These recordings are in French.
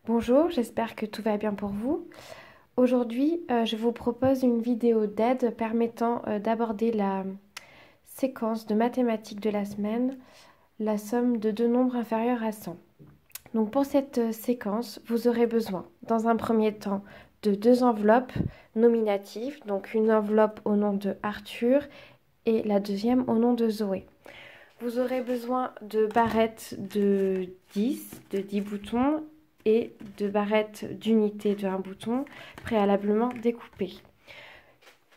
Bonjour, j'espère que tout va bien pour vous. Aujourd'hui, je vous propose une vidéo d'aide permettant d'aborder la séquence de mathématiques de la semaine, la somme de deux nombres inférieurs à 100. Donc pour cette séquence, vous aurez besoin, dans un premier temps, de deux enveloppes nominatives, donc une enveloppe au nom de Arthur et la deuxième au nom de Zoé. Vous aurez besoin de barrettes de 10 boutons et de barrettes d'unité de 1 bouton préalablement découpées.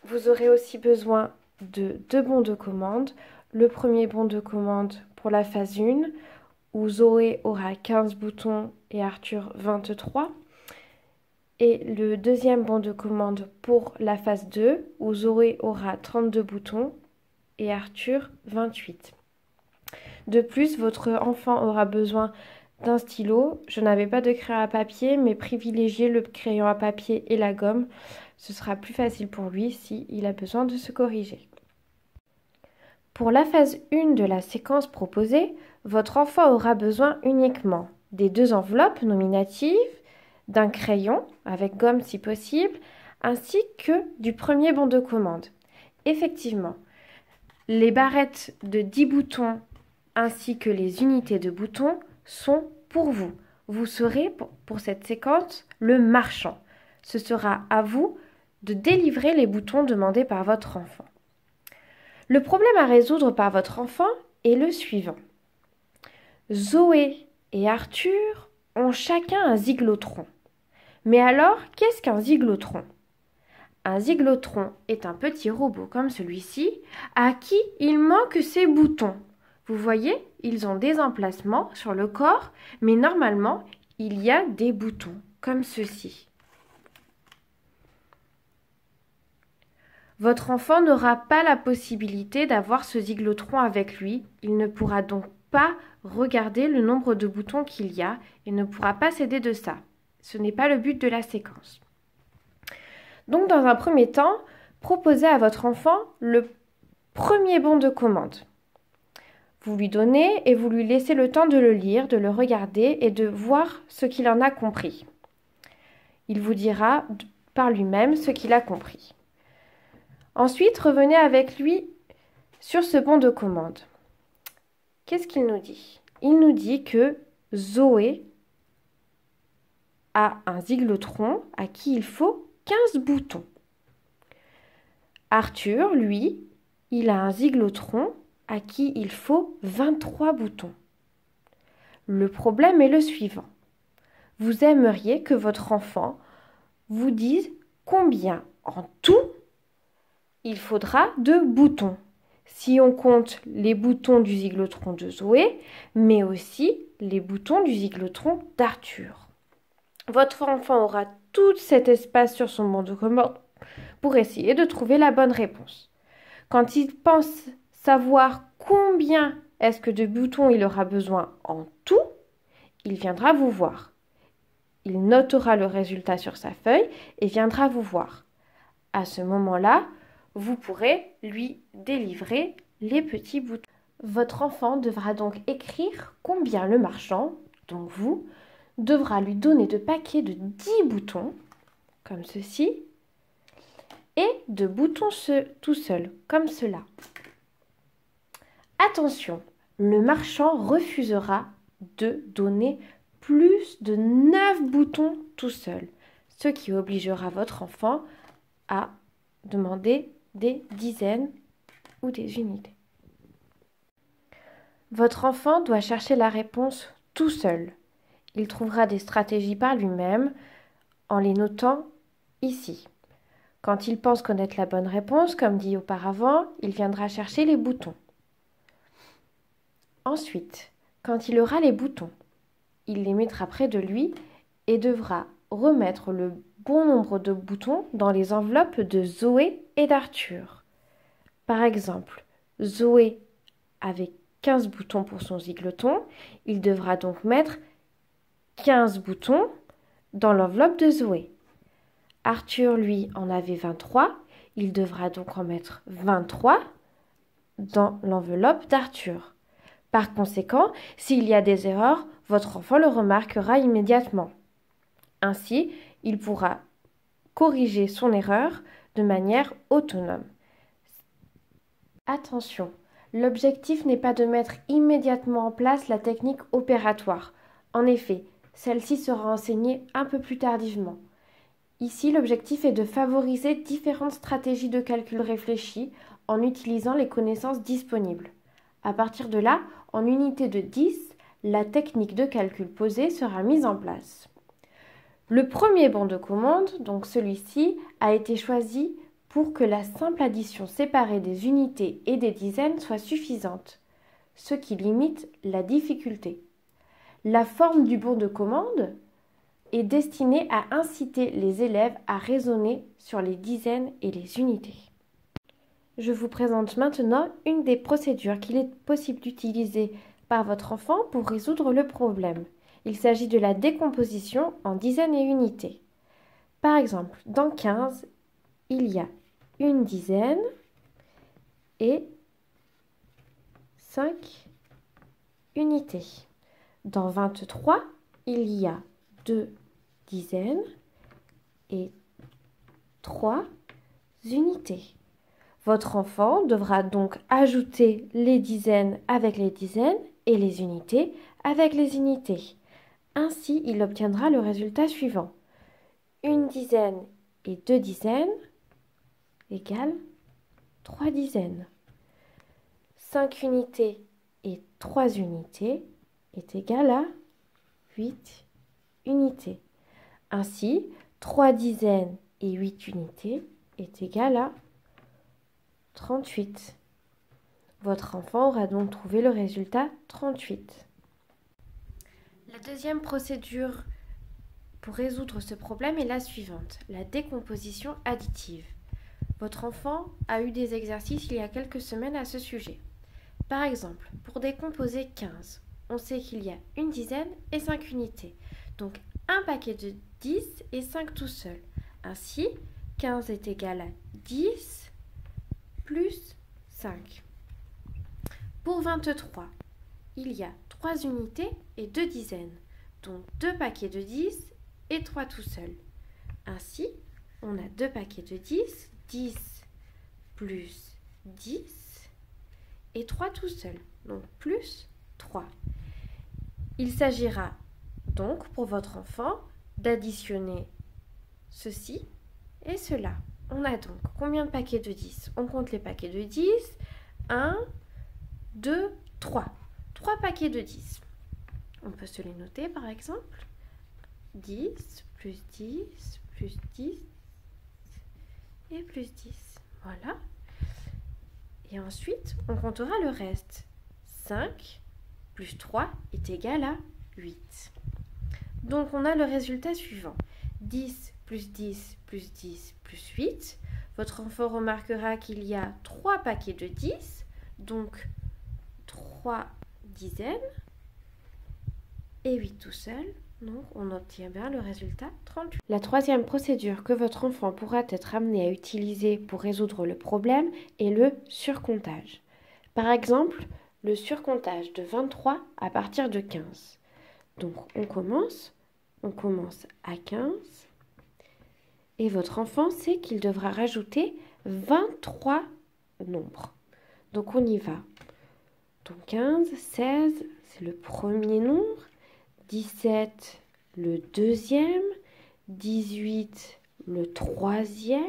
Vous aurez aussi besoin de deux bons de commande. Le premier bon de commande pour la phase 1, où Zoé aura 15 boutons et Arthur 23. Et le deuxième bon de commande pour la phase 2, où Zoé aura 32 boutons et Arthur 28. De plus, votre enfant aura besoin d'un stylo. Je n'avais pas de crayon à papier, mais privilégiez le crayon à papier et la gomme. Ce sera plus facile pour lui s'il a besoin de se corriger. Pour la phase 1 de la séquence proposée, votre enfant aura besoin uniquement des deux enveloppes nominatives, d'un crayon, avec gomme si possible, ainsi que du premier bon de commande. Effectivement, les barrettes de 10 boutons ainsi que les unités de boutons sont pour vous. Vous serez, pour cette séquence, le marchand. Ce sera à vous de délivrer les boutons demandés par votre enfant. Le problème à résoudre par votre enfant est le suivant. Zoé et Arthur ont chacun un zyglotron. Mais alors, qu'est-ce qu'un zyglotron ? Un zyglotron est un petit robot comme celui-ci à qui il manque ses boutons. Vous voyez, ils ont des emplacements sur le corps, mais normalement, il y a des boutons, comme ceci. Votre enfant n'aura pas la possibilité d'avoir ce zyglotron avec lui. Il ne pourra donc pas regarder le nombre de boutons qu'il y a et ne pourra pas s'aider de ça. Ce n'est pas le but de la séquence. Donc, dans un premier temps, proposez à votre enfant le premier bon de commande. Vous lui donnez et vous lui laissez le temps de le lire, de le regarder et de voir ce qu'il en a compris. Il vous dira par lui-même ce qu'il a compris. Ensuite, revenez avec lui sur ce bon de commande. Qu'est-ce qu'il nous dit ? Il nous dit que Zoé a un zyglotron à qui il faut 15 boutons. Arthur, lui, il a un zyglotron à qui il faut 23 boutons. Le problème est le suivant. Vous aimeriez que votre enfant vous dise combien en tout il faudra de boutons. Si on compte les boutons du zyglotron de Zoé, mais aussi les boutons du zyglotron d'Arthur. Votre enfant aura tout cet espace sur son bon de commande pour essayer de trouver la bonne réponse. Quand il pense savoir combien est-ce que de boutons il aura besoin en tout, il viendra vous voir. Il notera le résultat sur sa feuille et viendra vous voir. À ce moment-là, vous pourrez lui délivrer les petits boutons. Votre enfant devra donc écrire combien le marchand, donc vous, devra lui donner de paquets de 10 boutons, comme ceci, et de boutons tout seuls, comme cela. Attention, le marchand refusera de donner plus de 9 boutons tout seul, ce qui obligera votre enfant à demander des dizaines ou des unités. Votre enfant doit chercher la réponse tout seul. Il trouvera des stratégies par lui-même en les notant ici. Quand il pense connaître la bonne réponse, comme dit auparavant, il viendra chercher les boutons. Ensuite, quand il aura les boutons, il les mettra près de lui et devra remettre le bon nombre de boutons dans les enveloppes de Zoé et d'Arthur. Par exemple, Zoé avait 15 boutons pour son zyglotron, il devra donc mettre 15 boutons dans l'enveloppe de Zoé. Arthur, lui, en avait 23, il devra donc en mettre 23 dans l'enveloppe d'Arthur. Par conséquent, s'il y a des erreurs, votre enfant le remarquera immédiatement. Ainsi, il pourra corriger son erreur de manière autonome. Attention, l'objectif n'est pas de mettre immédiatement en place la technique opératoire. En effet, celle-ci sera enseignée un peu plus tardivement. Ici, l'objectif est de favoriser différentes stratégies de calcul réfléchies en utilisant les connaissances disponibles. À partir de là, en unité de 10, la technique de calcul posée sera mise en place. Le premier bon de commande, donc celui-ci, a été choisi pour que la simple addition séparée des unités et des dizaines soit suffisante, ce qui limite la difficulté. La forme du bon de commande est destinée à inciter les élèves à raisonner sur les dizaines et les unités. Je vous présente maintenant une des procédures qu'il est possible d'utiliser par votre enfant pour résoudre le problème. Il s'agit de la décomposition en dizaines et unités. Par exemple, dans 15, il y a une dizaine et 5 unités. Dans 23, il y a 2 dizaines et 3 unités. Votre enfant devra donc ajouter les dizaines avec les dizaines et les unités avec les unités. Ainsi, il obtiendra le résultat suivant. Une dizaine et 2 dizaines égale 3 dizaines. 5 unités et 3 unités est égal à 8 unités. Ainsi, 3 dizaines et 8 unités est égal à 38. Votre enfant aura donc trouvé le résultat 38. La deuxième procédure pour résoudre ce problème est la suivante, la décomposition additive. Votre enfant a eu des exercices il y a quelques semaines à ce sujet. Par exemple, pour décomposer 15, on sait qu'il y a une dizaine et 5 unités. Donc un paquet de 10 et 5 tout seul. Ainsi, 15 est égal à 10 plus 5. Pour 23, il y a 3 unités et 2 dizaines. Donc 2 paquets de 10 et 3 tout seul. Ainsi, on a 2 paquets de 10, 10 plus 10 et 3 tout seul, donc plus 3. Il s'agira donc pour votre enfant d'additionner ceci et cela. On a donc combien de paquets de 10? On compte les paquets de 10. 1, 2, 3. 3 paquets de 10. On peut se les noter par exemple. 10 plus 10 plus 10 et plus 10. Voilà. Et ensuite, on comptera le reste. 5 plus 3 est égal à 8. Donc, on a le résultat suivant. 10 plus 10 plus 10 plus 8. Votre enfant remarquera qu'il y a 3 paquets de 10, donc 3 dizaines et 8 tout seul. Donc, on obtient bien le résultat 38. La troisième procédure que votre enfant pourra être amené à utiliser pour résoudre le problème est le surcomptage. Par exemple, le surcomptage de 23 à partir de 15. Donc, on commence à 15 et votre enfant sait qu'il devra rajouter 23 nombres. Donc, on y va. Donc, 15, 16, c'est le premier nombre. 17, le deuxième, 18, le troisième,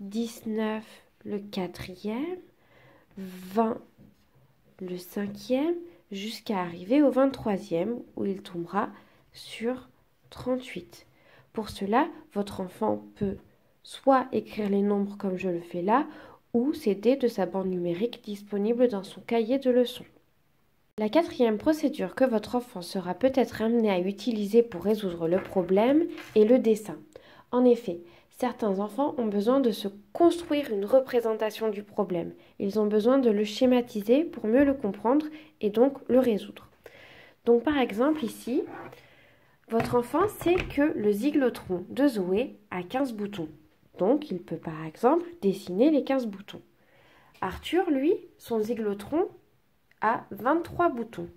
19, le quatrième, 20, le cinquième, jusqu'à arriver au 23e où il tombera sur 38. Pour cela, votre enfant peut soit écrire les nombres comme je le fais là, ou s'aider de sa bande numérique disponible dans son cahier de leçons. La quatrième procédure que votre enfant sera peut-être amené à utiliser pour résoudre le problème est le dessin. En effet, certains enfants ont besoin de se construire une représentation du problème. Ils ont besoin de le schématiser pour mieux le comprendre et donc le résoudre. Donc par exemple ici, votre enfant sait que le zyglotron de Zoé a 15 boutons. Donc il peut par exemple dessiner les 15 boutons. Arthur, lui, son zyglotron a 23 boutons.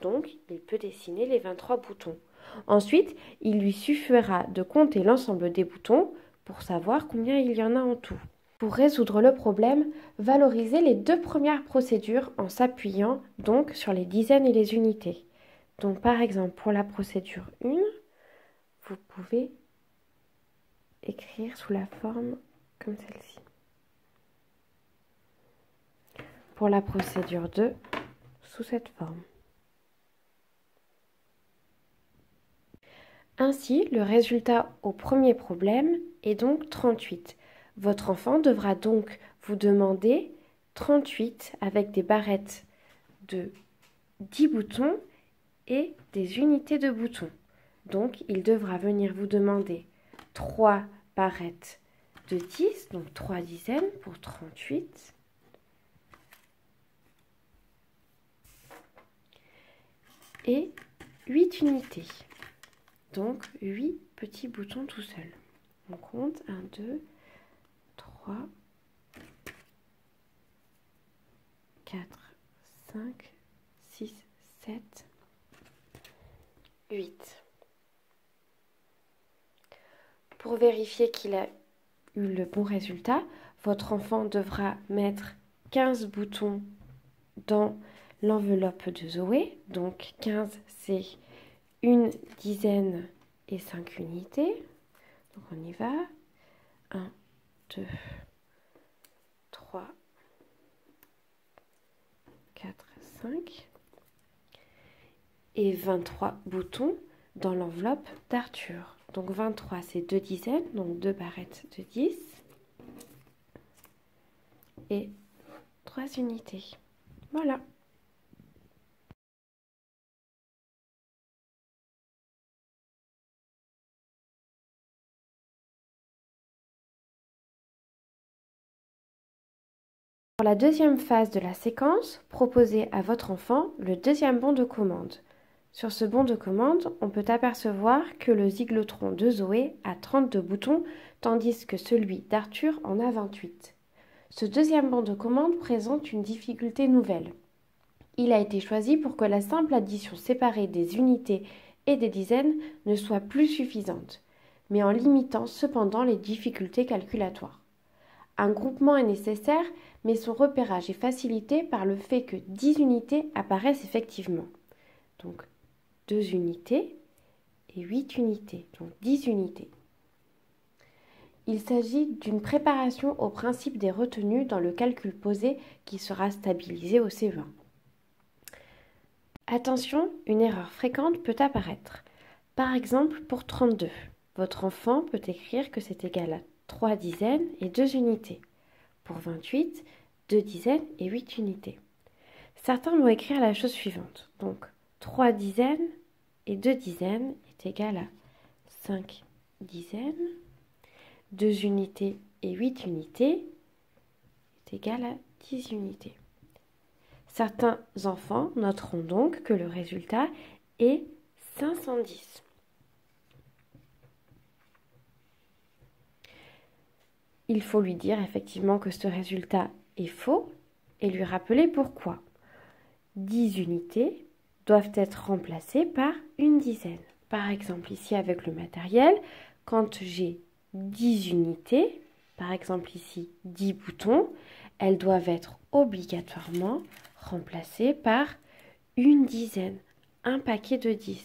Donc, il peut dessiner les 23 boutons. Ensuite, il lui suffira de compter l'ensemble des boutons pour savoir combien il y en a en tout. Pour résoudre le problème, valorisez les deux premières procédures en s'appuyant donc sur les dizaines et les unités. Donc par exemple, pour la procédure 1, vous pouvez écrire sous la forme comme celle-ci. Pour la procédure 2, sous cette forme. Ainsi, le résultat au premier problème est donc 38. Votre enfant devra donc vous demander 38 avec des barrettes de 10 boutons et des unités de boutons. Donc, il devra venir vous demander 3 barrettes de 10, donc 3 dizaines pour 38. Et 8 unités. Donc 8 petits boutons tout seuls. On compte 1, 2, 3, 4, 5, 6, 7, 8. Pour vérifier qu'il a eu le bon résultat, votre enfant devra mettre 15 boutons dans l'enveloppe de Zoé. Donc 15, c'est une dizaine et 5 unités. Donc on y va. 1, 2, 3, 4, 5. Et 23 boutons dans l'enveloppe d'Arthur. Donc 23, c'est 2 dizaines, donc 2 barrettes de 10. Et 3 unités. Voilà. Pour la deuxième phase de la séquence, proposez à votre enfant le deuxième bon de commande. Sur ce bon de commande, on peut apercevoir que le zyglotron de Zoé a 32 boutons, tandis que celui d'Arthur en a 28. Ce deuxième bon de commande présente une difficulté nouvelle. Il a été choisi pour que la simple addition séparée des unités et des dizaines ne soit plus suffisante, mais en limitant cependant les difficultés calculatoires. Un groupement est nécessaire, mais son repérage est facilité par le fait que 10 unités apparaissent effectivement. Donc 2 unités et 8 unités, donc 10 unités. Il s'agit d'une préparation au principe des retenues dans le calcul posé qui sera stabilisé au CE1. Attention, une erreur fréquente peut apparaître. Par exemple, pour 32, votre enfant peut écrire que c'est égal à 3 dizaines et 2 unités. Pour 28, 2 dizaines et 8 unités. Certains vont écrire la chose suivante. Donc, 3 dizaines et 2 dizaines est égal à 5 dizaines. 2 unités et 8 unités est égal à 10 unités. Certains enfants noteront donc que le résultat est 510. Il faut lui dire effectivement que ce résultat est faux et lui rappeler pourquoi. 10 unités doivent être remplacées par une dizaine. Par exemple, ici avec le matériel, quand j'ai 10 unités, par exemple ici 10 boutons, elles doivent être obligatoirement remplacées par une dizaine, un paquet de 10.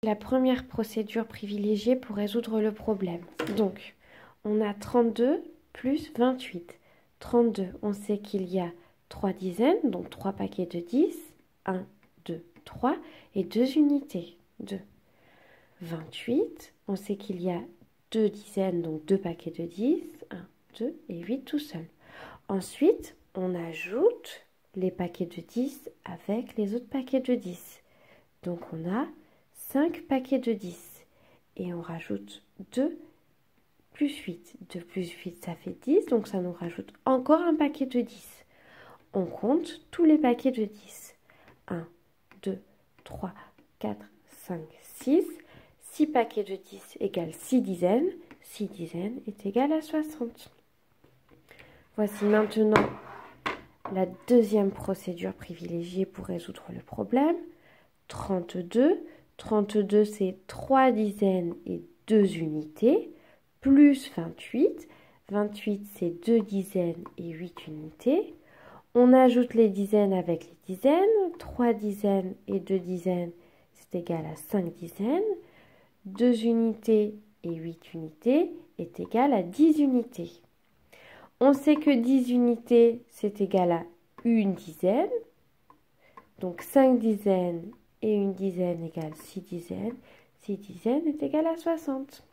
La première procédure privilégiée pour résoudre le problème. Donc, on a 32 plus 28. 32, on sait qu'il y a 3 dizaines, donc 3 paquets de 10. 1, 2, 3 et 2 unités. 2. 28, on sait qu'il y a 2 dizaines, donc 2 paquets de 10. 1, 2 et 8 tout seul. Ensuite, on ajoute les paquets de 10 avec les autres paquets de 10. Donc, on a 5 paquets de 10 et on rajoute 2 plus 8. 2 plus 8, ça fait 10, donc ça nous rajoute encore un paquet de 10. On compte tous les paquets de 10. 1, 2, 3, 4, 5, 6. 6 paquets de 10 égale 6 dizaines. 6 dizaines est égal à 60. Voici maintenant la deuxième procédure privilégiée pour résoudre le problème. 32. 32, c'est 3 dizaines et 2 unités, plus 28. 28, c'est 2 dizaines et 8 unités. On ajoute les dizaines avec les dizaines. 3 dizaines et 2 dizaines, c'est égal à 5 dizaines. 2 unités et 8 unités est égal à 10 unités. On sait que 10 unités, c'est égal à une dizaine. Donc 5 dizaines et une dizaine égale 6 dizaines. 6 dizaines est égal à 60.